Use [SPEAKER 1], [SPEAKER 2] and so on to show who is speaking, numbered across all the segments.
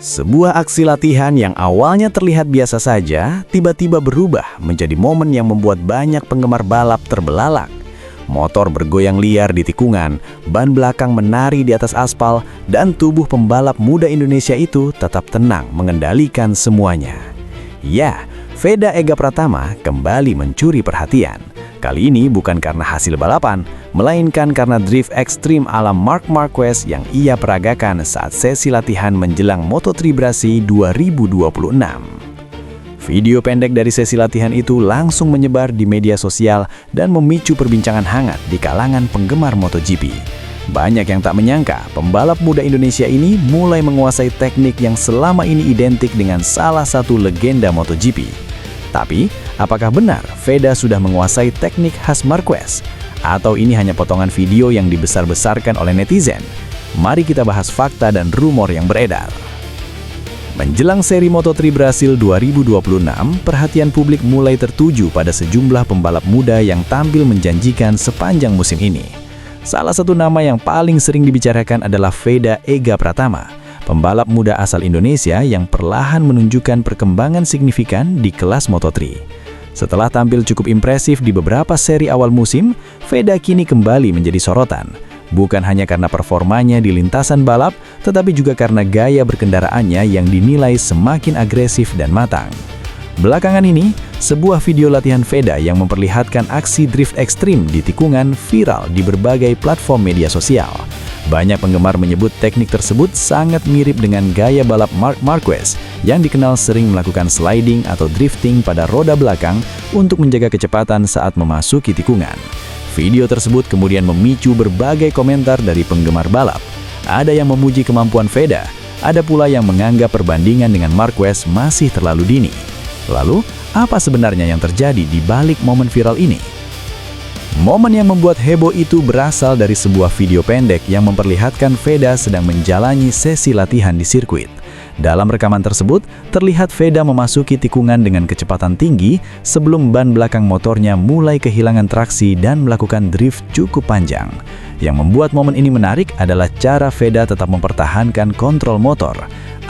[SPEAKER 1] Sebuah aksi latihan yang awalnya terlihat biasa saja, tiba-tiba berubah menjadi momen yang membuat banyak penggemar balap terbelalak. Motor bergoyang liar di tikungan, ban belakang menari di atas aspal, dan tubuh pembalap muda Indonesia itu tetap tenang mengendalikan semuanya. Ya, Veda Ega Pratama kembali mencuri perhatian. Kali ini bukan karena hasil balapan, melainkan karena drift ekstrim ala Marc Marquez yang ia peragakan saat sesi latihan menjelang Moto3 Brasil 2026. Video pendek dari sesi latihan itu langsung menyebar di media sosial dan memicu perbincangan hangat di kalangan penggemar MotoGP. Banyak yang tak menyangka pembalap muda Indonesia ini mulai menguasai teknik yang selama ini identik dengan salah satu legenda MotoGP. Tapi, apakah benar Veda sudah menguasai teknik khas Marquez? Atau ini hanya potongan video yang dibesar-besarkan oleh netizen? Mari kita bahas fakta dan rumor yang beredar. Menjelang seri Moto3 Brasil 2026, perhatian publik mulai tertuju pada sejumlah pembalap muda yang tampil menjanjikan sepanjang musim ini. Salah satu nama yang paling sering dibicarakan adalah Veda Ega Pratama, pembalap muda asal Indonesia yang perlahan menunjukkan perkembangan signifikan di kelas Moto3. Setelah tampil cukup impresif di beberapa seri awal musim, Veda kini kembali menjadi sorotan. Bukan hanya karena performanya di lintasan balap, tetapi juga karena gaya berkendaraannya yang dinilai semakin agresif dan matang. Belakangan ini, sebuah video latihan Veda yang memperlihatkan aksi drift ekstrim di tikungan viral di berbagai platform media sosial. Banyak penggemar menyebut teknik tersebut sangat mirip dengan gaya balap Marc Marquez yang dikenal sering melakukan sliding atau drifting pada roda belakang untuk menjaga kecepatan saat memasuki tikungan. Video tersebut kemudian memicu berbagai komentar dari penggemar balap. Ada yang memuji kemampuan Veda, ada pula yang menganggap perbandingan dengan Marquez masih terlalu dini. Lalu, apa sebenarnya yang terjadi di balik momen viral ini? Momen yang membuat heboh itu berasal dari sebuah video pendek yang memperlihatkan Veda sedang menjalani sesi latihan di sirkuit. Dalam rekaman tersebut, terlihat Veda memasuki tikungan dengan kecepatan tinggi sebelum ban belakang motornya mulai kehilangan traksi dan melakukan drift cukup panjang. Yang membuat momen ini menarik adalah cara Veda tetap mempertahankan kontrol motor.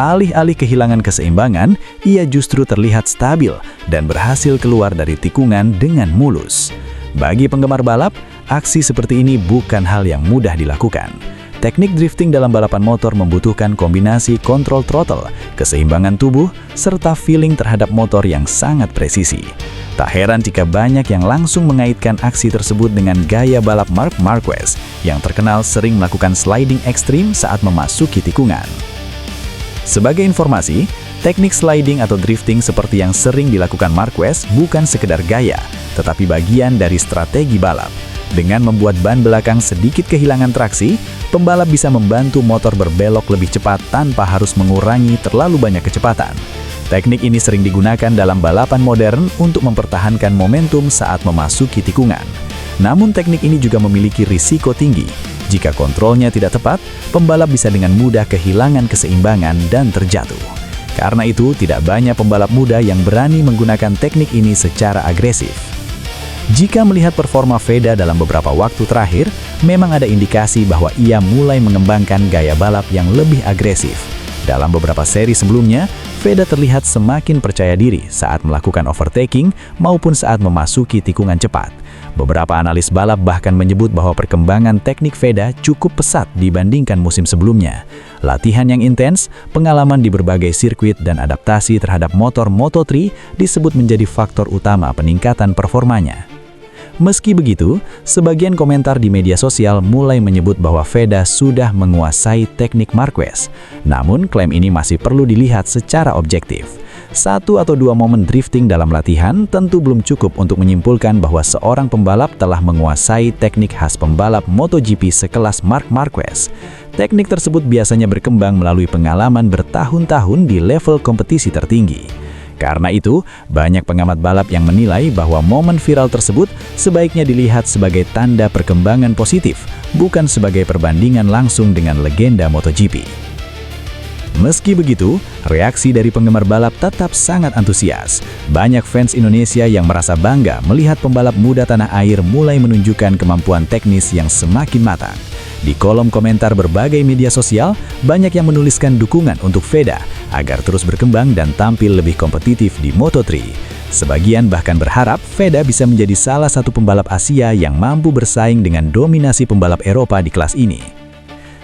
[SPEAKER 1] Alih-alih kehilangan keseimbangan, ia justru terlihat stabil dan berhasil keluar dari tikungan dengan mulus. Bagi penggemar balap, aksi seperti ini bukan hal yang mudah dilakukan. Teknik drifting dalam balapan motor membutuhkan kombinasi kontrol throttle, keseimbangan tubuh, serta feeling terhadap motor yang sangat presisi. Tak heran jika banyak yang langsung mengaitkan aksi tersebut dengan gaya balap Marc Marquez yang terkenal sering melakukan sliding ekstrim saat memasuki tikungan. Sebagai informasi, teknik sliding atau drifting seperti yang sering dilakukan Marquez bukan sekedar gaya, tetapi bagian dari strategi balap. Dengan membuat ban belakang sedikit kehilangan traksi, pembalap bisa membantu motor berbelok lebih cepat tanpa harus mengurangi terlalu banyak kecepatan. Teknik ini sering digunakan dalam balapan modern untuk mempertahankan momentum saat memasuki tikungan. Namun teknik ini juga memiliki risiko tinggi. Jika kontrolnya tidak tepat, pembalap bisa dengan mudah kehilangan keseimbangan dan terjatuh. Karena itu, tidak banyak pembalap muda yang berani menggunakan teknik ini secara agresif. Jika melihat performa Veda dalam beberapa waktu terakhir, memang ada indikasi bahwa ia mulai mengembangkan gaya balap yang lebih agresif. Dalam beberapa seri sebelumnya, Veda terlihat semakin percaya diri saat melakukan overtaking maupun saat memasuki tikungan cepat. Beberapa analis balap bahkan menyebut bahwa perkembangan teknik Veda cukup pesat dibandingkan musim sebelumnya. Latihan yang intens, pengalaman di berbagai sirkuit, dan adaptasi terhadap motor Moto3 disebut menjadi faktor utama peningkatan performanya. Meski begitu, sebagian komentar di media sosial mulai menyebut bahwa Veda sudah menguasai teknik Marquez. Namun, klaim ini masih perlu dilihat secara objektif. Satu atau dua momen drifting dalam latihan tentu belum cukup untuk menyimpulkan bahwa seorang pembalap telah menguasai teknik khas pembalap MotoGP sekelas Marc Marquez. Teknik tersebut biasanya berkembang melalui pengalaman bertahun-tahun di level kompetisi tertinggi. Karena itu, banyak pengamat balap yang menilai bahwa momen viral tersebut sebaiknya dilihat sebagai tanda perkembangan positif, bukan sebagai perbandingan langsung dengan legenda MotoGP. Meski begitu, reaksi dari penggemar balap tetap sangat antusias. Banyak fans Indonesia yang merasa bangga melihat pembalap muda tanah air mulai menunjukkan kemampuan teknis yang semakin matang. Di kolom komentar berbagai media sosial, banyak yang menuliskan dukungan untuk Veda agar terus berkembang dan tampil lebih kompetitif di Moto3. Sebagian bahkan berharap Veda bisa menjadi salah satu pembalap Asia yang mampu bersaing dengan dominasi pembalap Eropa di kelas ini.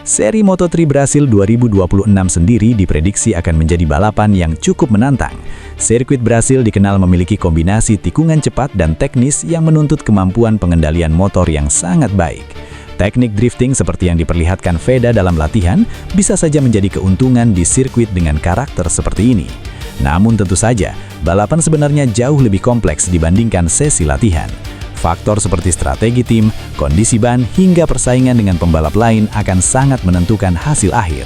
[SPEAKER 1] Seri Moto3 Brasil 2026 sendiri diprediksi akan menjadi balapan yang cukup menantang. Sirkuit Brasil dikenal memiliki kombinasi tikungan cepat dan teknis yang menuntut kemampuan pengendalian motor yang sangat baik. Teknik drifting seperti yang diperlihatkan Veda dalam latihan bisa saja menjadi keuntungan di sirkuit dengan karakter seperti ini. Namun tentu saja, balapan sebenarnya jauh lebih kompleks dibandingkan sesi latihan. Faktor seperti strategi tim, kondisi ban, hingga persaingan dengan pembalap lain akan sangat menentukan hasil akhir.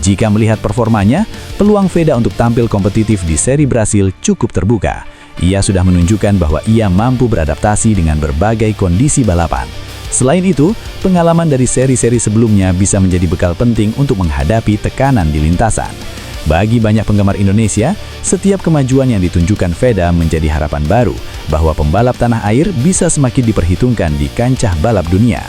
[SPEAKER 1] Jika melihat performanya, peluang Veda untuk tampil kompetitif di seri Brasil cukup terbuka. Ia sudah menunjukkan bahwa ia mampu beradaptasi dengan berbagai kondisi balapan. Selain itu, pengalaman dari seri-seri sebelumnya bisa menjadi bekal penting untuk menghadapi tekanan di lintasan. Bagi banyak penggemar Indonesia, setiap kemajuan yang ditunjukkan Veda menjadi harapan baru bahwa pembalap tanah air bisa semakin diperhitungkan di kancah balap dunia.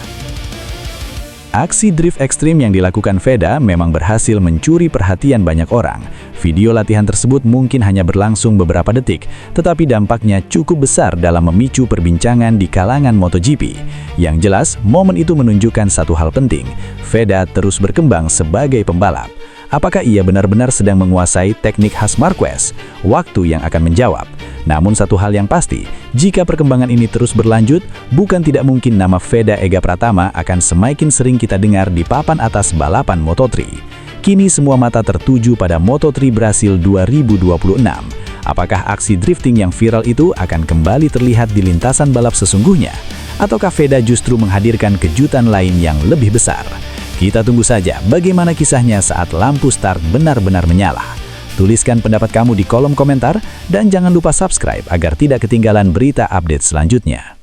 [SPEAKER 1] Aksi drift ekstrim yang dilakukan Veda memang berhasil mencuri perhatian banyak orang. Video latihan tersebut mungkin hanya berlangsung beberapa detik, tetapi dampaknya cukup besar dalam memicu perbincangan di kalangan MotoGP. Yang jelas, momen itu menunjukkan satu hal penting, Veda terus berkembang sebagai pembalap. Apakah ia benar-benar sedang menguasai teknik khas Marquez? Waktu yang akan menjawab. Namun satu hal yang pasti, jika perkembangan ini terus berlanjut, bukan tidak mungkin nama Veda Ega Pratama akan semakin sering kita dengar di papan atas balapan Moto3. Kini semua mata tertuju pada Moto3 Brasil 2026. Apakah aksi drifting yang viral itu akan kembali terlihat di lintasan balap sesungguhnya? Ataukah Veda justru menghadirkan kejutan lain yang lebih besar? Kita tunggu saja bagaimana kisahnya saat lampu start benar-benar menyala. Tuliskan pendapat kamu di kolom komentar dan jangan lupa subscribe agar tidak ketinggalan berita update selanjutnya.